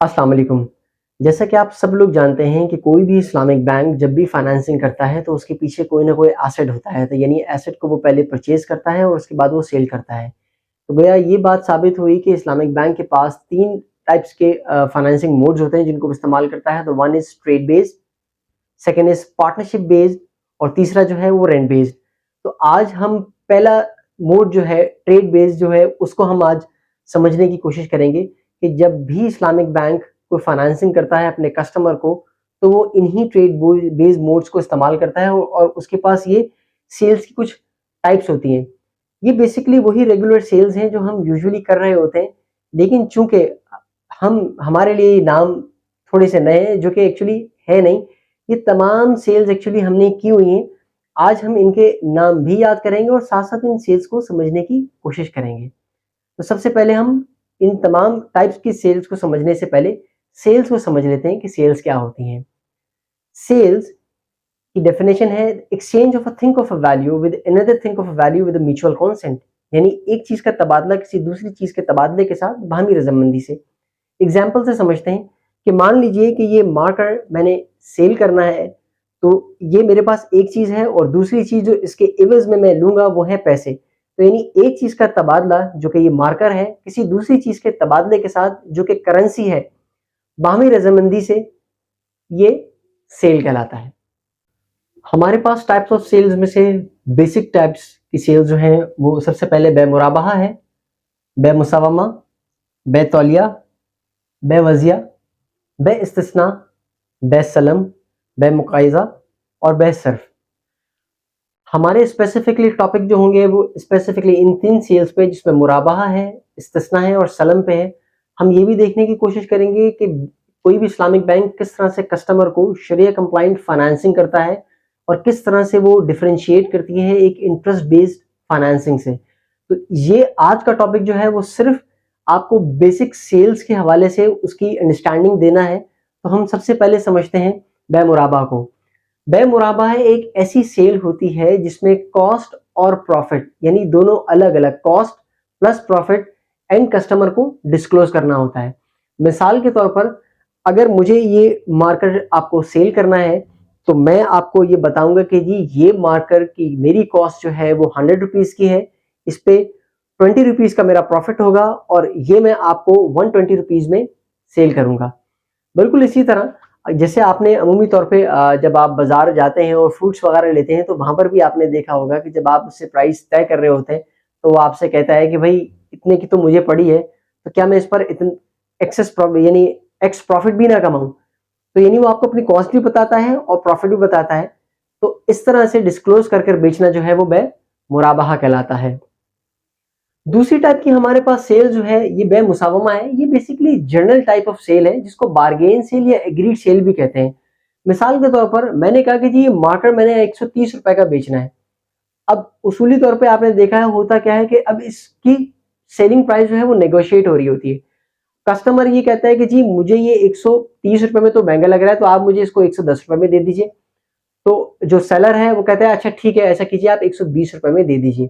अस्सलाम वालेकुम। जैसा कि आप सब लोग जानते हैं कि कोई भी इस्लामिक बैंक जब भी फाइनेंसिंग करता है तो उसके पीछे कोई ना कोई एसेट होता है। तो यानी एसेट को वो पहले परचेज़ करता है और उसके बाद वो सेल करता है। तो गोया ये बात साबित हुई कि इस्लामिक बैंक के पास 3 टाइप्स के फाइनेंसिंग मोड्स होते हैं जिनको वो इस्तेमाल करता है। तो one is trade based, second is partnership based और तीसरा जो है वो रेंट बेस्ड। तो आज हम पहला मोड जो है ट्रेड बेस्ड जो है उसको हम आज समझने की कोशिश करेंगे कि जब भी इस्लामिक बैंक कोई फाइनेंसिंग करता है अपने कस्टमर को तो वो इन्हीं ट्रेड बेस्ड मोड्स को इस्तेमाल करता है और उसके पास ये सेल्स की कुछ टाइप्स होती हैं। ये बेसिकली वही रेगुलर सेल्स हैं जो हम यूजुअली कर रहे होते हैं, लेकिन चूंकि हम हमारे लिए ये नाम थोड़े से नए हैं जो कि एक्चुअली है नहीं। ये तमाम सेल्स एक्चुअली हमने की हुई हैं। आज हम इनके नाम भी याद करेंगे और साथ साथ इन सेल्स को समझने की कोशिश करेंगे। तो सबसे पहले हम इन तमाम टाइप्स की सेल्स को समझने से पहले सेल्स को समझ लेते हैं कि सेल्स क्या होती हैं। सेल्स की डेफिनेशन है exchange of a thing of a value with another thing of a value with mutual consent. यानी एक चीज का तबादला किसी दूसरी चीज के तबादले के साथ बाहमी रजामंदी से। एग्जाम्पल से समझते हैं कि मान लीजिए कि ये मार्कर मैंने सेल करना है, तो ये मेरे पास एक चीज है और दूसरी चीज जो इसके एवज में मैं लूंगा वो है पैसे। तो यानी एक चीज का तबादला जो कि ये मार्कर है किसी दूसरी चीज के तबादले के साथ जो कि करेंसी है, बाहमी रजामंदी से, ये सेल कहलाता है। हमारे पास टाइप्स ऑफ सेल्स में से बेसिक टाइप्स की सेल्स जो हैं वो सबसे पहले बे मुराबाहा है, बे मुसावमा, बे तौलिया, बे वजिया, बे इस्तिस्ना, बे सलम, बे मुकाइजा और बे सर्फ। हमारे स्पेसिफिकली टॉपिक जो होंगे वो स्पेसिफिकली इन 3 सेल्स पे जिसमें मुराबाहा है, इस्तिस्ना है और सलम पे है। हम ये भी देखने की कोशिश करेंगे कि कोई भी इस्लामिक बैंक किस तरह से कस्टमर को शरिया कंप्लाइंट फाइनेंसिंग करता है और किस तरह से वो डिफरेंशिएट करती है एक इंटरेस्ट बेस्ड फाइनेंसिंग से। तो ये आज का टॉपिक जो है वो सिर्फ आपको बेसिक सेल्स के हवाले से उसकी अंडरस्टैंडिंग देना है। तो हम सबसे पहले समझते हैं बे मुराबा को। बे मुराबा है एक ऐसी सेल होती है जिसमें कॉस्ट और प्रॉफिट यानी दोनों अलग अलग cost plus profit and customer को डिस्क्लोज करना होता है। मिसाल के तौर पर अगर मुझे ये मार्कर आपको सेल करना है तो मैं आपको ये बताऊंगा कि जी ये मार्कर की मेरी कॉस्ट जो है वो 100 रुपीज की है, इस पे 20 रुपीज का मेरा प्रॉफिट होगा और ये मैं आपको 120 रुपीज में सेल करूंगा। बिल्कुल इसी तरह जैसे आपने अमूमी तौर पे जब आप बाजार जाते हैं और फ्रूट्स वगैरह लेते हैं तो वहां पर भी आपने देखा होगा कि जब आप उससे प्राइस तय कर रहे होते हैं तो वो आपसे कहता है कि भाई इतने की तो मुझे पड़ी है, तो क्या मैं इस पर इतने एक्सेस यानी एक्स प्रॉफिट भी ना कमाऊं। तो यानी वो आपको अपनी कॉस्ट भी बताता है और प्रॉफिट भी बताता है। तो इस तरह से डिस्क्लोज कर कर बेचना जो है वो बे मुराबाहा कहलाता है। दूसरी टाइप की हमारे पास सेल जो है ये बे मुसावमा है। ये basically general type of sale है जिसको बार्गेन सेल या एग्रीड सेल भी कहते हैं। मिसाल के तौर पर मैंने कहा कि जी ये मार्कर मैंने 130 रुपए का बेचना है। अब उसूली तौर पे आपने देखा है होता क्या है कि अब इसकी सेलिंग प्राइस जो है वो नेगोशिएट हो रही होती है। कस्टमर ये कहता है कि जी मुझे ये 130 रुपए में तो महंगा लग रहा है, तो आप मुझे इसको 110 रुपए में दे दीजिए। तो जो सेलर है वो कहता है अच्छा ठीक है ऐसा कीजिए आप 120 रुपए में दे दीजिए।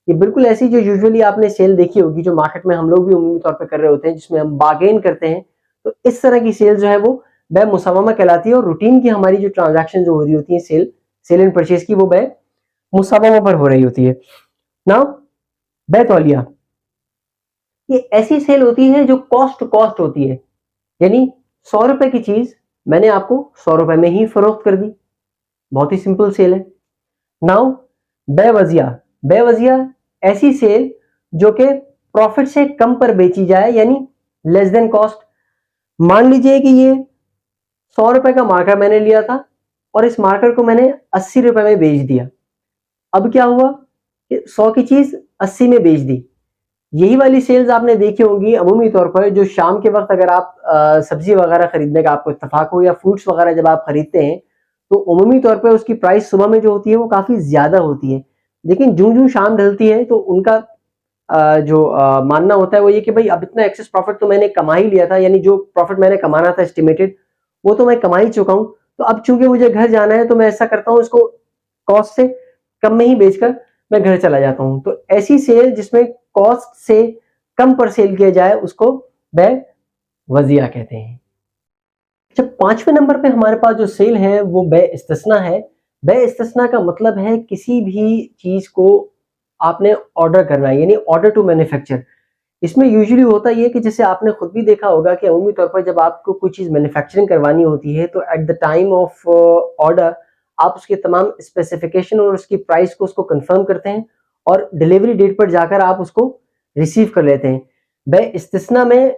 ये बिल्कुल ऐसी जो यूजुअली आपने सेल देखी होगी जो मार्केट में हम लोग भी उम्मीद तौर पर कर रहे होते हैं जिसमें हम बार्गेन करते हैं। तो इस तरह की सेल जो है वो बे मुसावमा कहलाती है और रूटीन की हमारी जो ट्रांजैक्शन जो हो रही होती है सेल एंड परचेज की वो बे मुसावमा पर हो रही होती है। नाउ बे तौलिया, ये ऐसी सेल होती है जो कॉस्ट टू कॉस्ट होती है। यानी 100 रुपए की चीज मैंने आपको 100 रुपए में ही फरोख्त कर दी। बहुत ही सिंपल सेल है। नाउ बेवजिया, बेवजिया ऐसी सेल जो कि प्रॉफिट से कम पर बेची जाए यानी लेस देन कॉस्ट। मान लीजिए कि ये 100 रुपए का मार्कर मैंने लिया था और इस मार्कर को मैंने 80 रुपए में बेच दिया। अब क्या हुआ कि 100 की चीज 80 में बेच दी। यही वाली सेल्स आपने देखी होंगी अमूमी तौर पर जो शाम के वक्त अगर आप सब्जी वगैरह खरीदने का आपको इत्तेफाक हो या फ्रूट्स वगैरह जब आप खरीदते हैं तो अमूमी तौर पर उसकी प्राइस सुबह में जो होती है वो काफी ज्यादा होती है, लेकिन जूं जूं शाम ढलती है तो उनका जो मानना होता है वो ये कि भाई अब इतना एक्सेस प्रॉफिट तो मैंने कमा ही लिया था, यानी जो प्रॉफिट मैंने कमाना था एस्टिमेटेड वो तो मैं कमा ही चुका हूं। तो अब चूंकि मुझे घर जाना है तो मैं ऐसा करता हूं इसको कॉस्ट से कम में ही बेचकर मैं घर चला जाता हूं। तो ऐसी सेल जिसमें कॉस्ट से कम पर सेल किया जाए उसको बे वजिया कहते हैं। जब 5वें नंबर पे हमारे पास जो सेल है वो बे इस्तिस्ना है। बे इस्तिस्ना का मतलब है किसी भी चीज़ को आपने ऑर्डर करना है, यानी ऑर्डर टू मैन्युफैक्चर। इसमें यूजुअली होता ये है कि जैसे आपने खुद भी देखा होगा कि अमूमी तौर पर जब आपको कोई चीज़ मैन्युफैक्चरिंग करवानी होती है तो at the time of order आप उसके तमाम स्पेसिफिकेशन और उसकी प्राइस को उसको कंफर्म करते हैं और डिलीवरी डेट पर जाकर आप उसको रिसीव कर लेते हैं। बे इस्तिस्ना में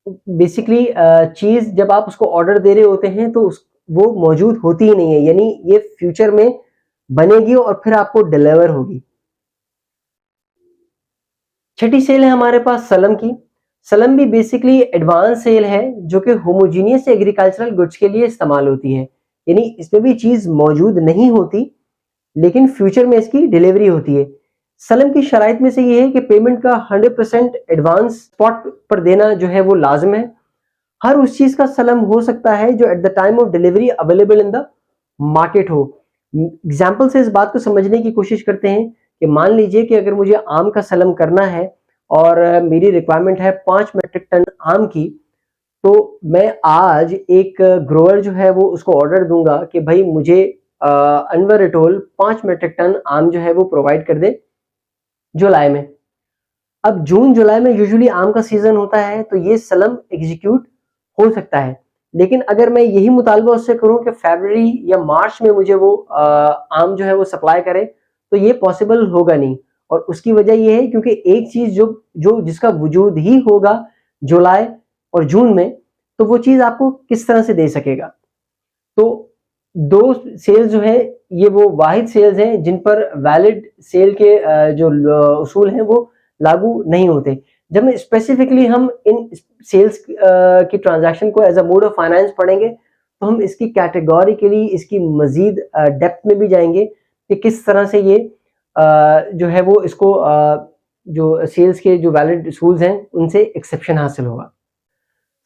बेसिकली चीज़ जब आप उसको ऑर्डर दे रहे होते हैं तो उस वो मौजूद होती ही नहीं है, यानी ये फ्यूचर में बनेगी और फिर आपको डिलीवर होगी। छठी सेल है हमारे पास सलम की। सलम भी बेसिकली एडवांस सेल है जो कि होमोजीनियस एग्रीकल्चरल गुड्स के लिए इस्तेमाल होती है, यानी इसमें भी चीज़ मौजूद नहीं होती लेकिन फ्यूचर में इसकी डिलीवरी होती है। सलम की शराइत में से ये है कि पेमेंट का 100% एडवांस स्पॉट पर देना जो है वो लाजिम है। हर उस चीज का सलम हो सकता है जो at the time of delivery available in the market हो। एग्जाम्पल से इस बात को समझने की कोशिश करते हैं कि मान लीजिए कि अगर मुझे आम का सलम करना है और मेरी रिक्वायरमेंट है 5 मेट्रिक टन आम की, तो मैं आज एक ग्रोअर जो है वो उसको ऑर्डर दूंगा कि भाई मुझे अनवर एटोल 5 मेट्रिक टन आम जो है वो प्रोवाइड कर दे जुलाई में। अब जून जुलाई में यूजुअली आम का सीजन होता है तो ये सलम एग्जीक्यूट हो सकता है, लेकिन अगर मैं यही मुतालबा उससे करूं कि फरवरी या मार्च में मुझे वो आम जो है वो सप्लाई करे तो ये पॉसिबल होगा नहीं। और उसकी वजह ये है क्योंकि एक चीज जो जो जिसका वजूद ही होगा जुलाई और जून में, तो वो चीज आपको किस तरह से दे सकेगा। तो दो सेल्स जो है ये वो वाहिद सेल्स हैं जिन पर वैलिड सेल के जो उसूल हैं वो लागू नहीं होते। जब में स्पेसिफिकली हम इन सेल्स की ट्रांजैक्शन को as a mode of finance पढ़ेंगे तो हम इसकी कैटेगोरिकली इसकी मजीद डेप्थ में भी जाएंगे कि किस तरह से ये जो है वो इसको जो सेल्स के जो वैलिड उसूल्स हैं उनसे एक्सेप्शन हासिल होगा।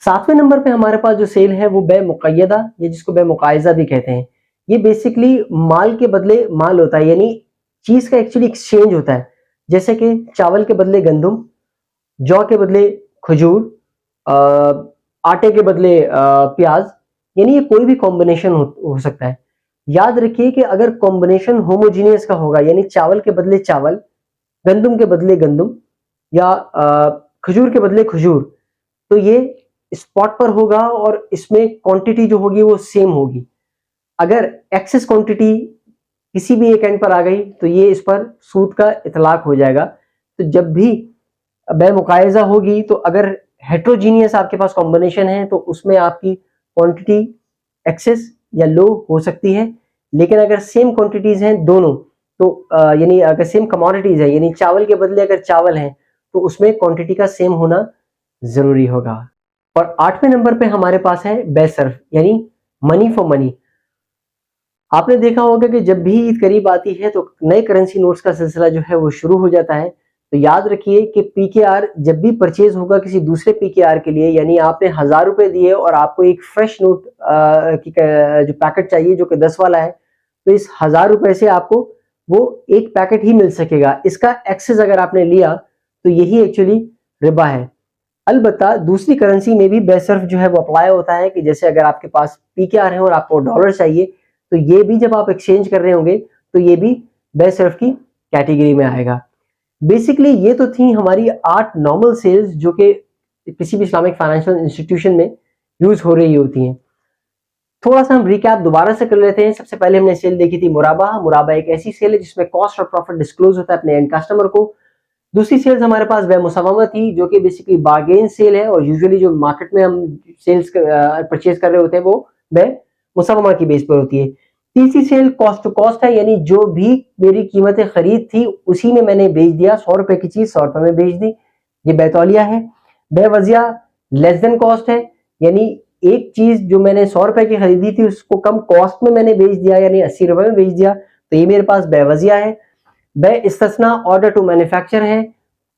7वें नंबर पे हमारे पास जो सेल है वो बे मुक़य्यदा, ये जिसको बे मुकायजा भी कहते हैं। ये बेसिकली माल के बदले माल होता है, यानी चीज का एक्चुअली एक्सचेंज होता है। जैसे कि चावल के बदले गंदम, जौ के बदले खजूर, आटे के बदले प्याज, यानी ये कोई भी कॉम्बिनेशन हो सकता है। याद रखिए कि अगर कॉम्बिनेशन होमोजीनियस का होगा, यानी चावल के बदले चावल, गंदम के बदले गंदम या खजूर के बदले खजूर, तो ये स्पॉट पर होगा और इसमें क्वांटिटी जो होगी वो सेम होगी। अगर एक्सेस क्वांटिटी किसी भी एक एंड पर आ गई तो ये इस पर सूद का इतलाक हो जाएगा। तो जब भी बे मुकायजा होगी तो अगर हेट्रोजीनियस आपके पास कॉम्बिनेशन है तो उसमें आपकी क्वांटिटी एक्सेस या लो हो सकती है, लेकिन अगर सेम क्वांटिटीज हैं दोनों, तो यानी अगर सेम कमोडिटीज है, यानी चावल के बदले अगर चावल हैं तो उसमें क्वांटिटी का सेम होना जरूरी होगा। और 8वें नंबर पे हमारे पास है बे सर्फ, यानी मनी फॉर मनी। आपने देखा होगा कि जब भी ईद करीब आती है तो नए करेंसी नोट्स का सिलसिला जो है वो शुरू हो जाता है। तो याद रखिए कि पीकेआर जब भी परचेज होगा किसी दूसरे पीकेआर के लिए, यानी आपने 1000 रुपए दिए और आपको एक फ्रेश नोट की जो पैकेट चाहिए जो कि 10 वाला है, तो इस 1000 रुपए से आपको वो एक पैकेट ही मिल सकेगा। इसका एक्सेस अगर आपने लिया तो यही एक्चुअली रिबा है। अलबत्ता दूसरी करेंसी में भी बेसर्फ जो है वो अप्लाई होता है कि जैसे अगर आपके पास पीकेआर है और आपको डॉलर चाहिए तो ये भी जब आप एक्सचेंज कर रहे होंगे तो ये भी बेसर्फ की कैटेगरी में आएगा। बेसिकली ये तो थी हमारी 8 नॉर्मल सेल्स जो कि किसी भी इस्लामिक फाइनेंशियल इंस्टीट्यूशन में यूज हो रही होती हैं। थोड़ा सा हम रिकैप दोबारा से कर लेते हैं। सबसे पहले हमने सेल देखी थी मुराबा। मुराबा एक ऐसी सेल है जिसमें कॉस्ट और प्रॉफिट डिस्क्लोज होता है अपने एंड कस्टमर को। दूसरी सेल्स हमारे पास बे मुसव्वमा थी जो कि बेसिकली बार्गेन सेल है और यूजुअली जो मार्केट में हम सेल्स परचेज कर रहे होते हैं वो बे मुसव्वमा की बेस पर होती है। तीसरी सेल कॉस्ट टू कॉस्ट है, यानी जो भी मेरी कीमतें खरीद थी उसी में मैंने बेच दिया। 100 रुपए की चीज 100 रुपए में बेच दी, ये बैतौलिया है। बेवजिया लेस देन कॉस्ट है, यानी एक चीज जो मैंने 100 रुपए की खरीदी थी उसको कम कॉस्ट में मैंने बेच दिया, यानी 80 रुपए में बेच दिया, तो ये मेरे पास बेवजिया है। बे इस्तिस्ना ऑर्डर टू मैन्युफैक्चर है,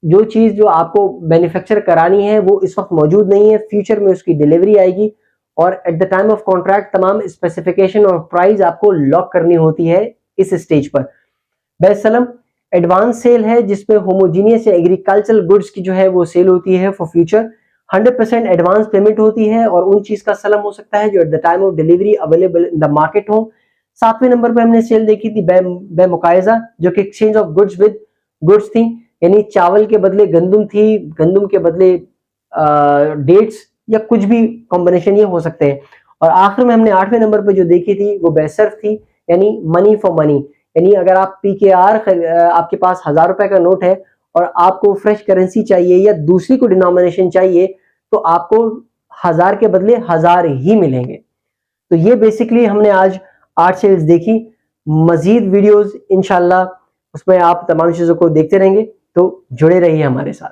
जो चीज जो आपको मैन्युफैक्चर करानी है वो इस वक्त मौजूद नहीं है, फ्यूचर में उसकी डिलीवरी आएगी और at the time of contract तमाम स्पेसिफिकेशन और प्राइस आपको लॉक करनी होती है इस स्टेज पर। बेसलम एडवांस सेल है जिसमें होमोजीनियस या एग्रीकल्चरल गुड्स की जो है वो सेल होती है फॉर फ्यूचर। 100% एडवांस पेमेंट होती है और उन चीज का सलम हो सकता है जो at the time of delivery available in the market हो। 7वें नंबर पे हमने सेल देखी थी बेमुकायजा, जो कि exchange of goods with goods थी, यानी चावल के बदले गंदम थी, गंदम के बदले डेट्स या कुछ भी कॉम्बिनेशन ये हो सकते हैं। और आखिर में हमने 8वें नंबर पे जो देखी थी वो बेसर्फ थी, यानी मनी फॉर मनी, यानी अगर आप पीकेआर आपके पास 1000 रुपए का नोट है और आपको फ्रेश करेंसी चाहिए या दूसरी को डिनोमिनेशन चाहिए तो आपको 1000 के बदले 1000 ही मिलेंगे। तो ये बेसिकली हमने आज 8 सेल्स देखी। मजीद वीडियोस इंशाल्लाह उसमें आप तमाम चीजों को देखते रहेंगे, तो जुड़े रहिए हमारे साथ।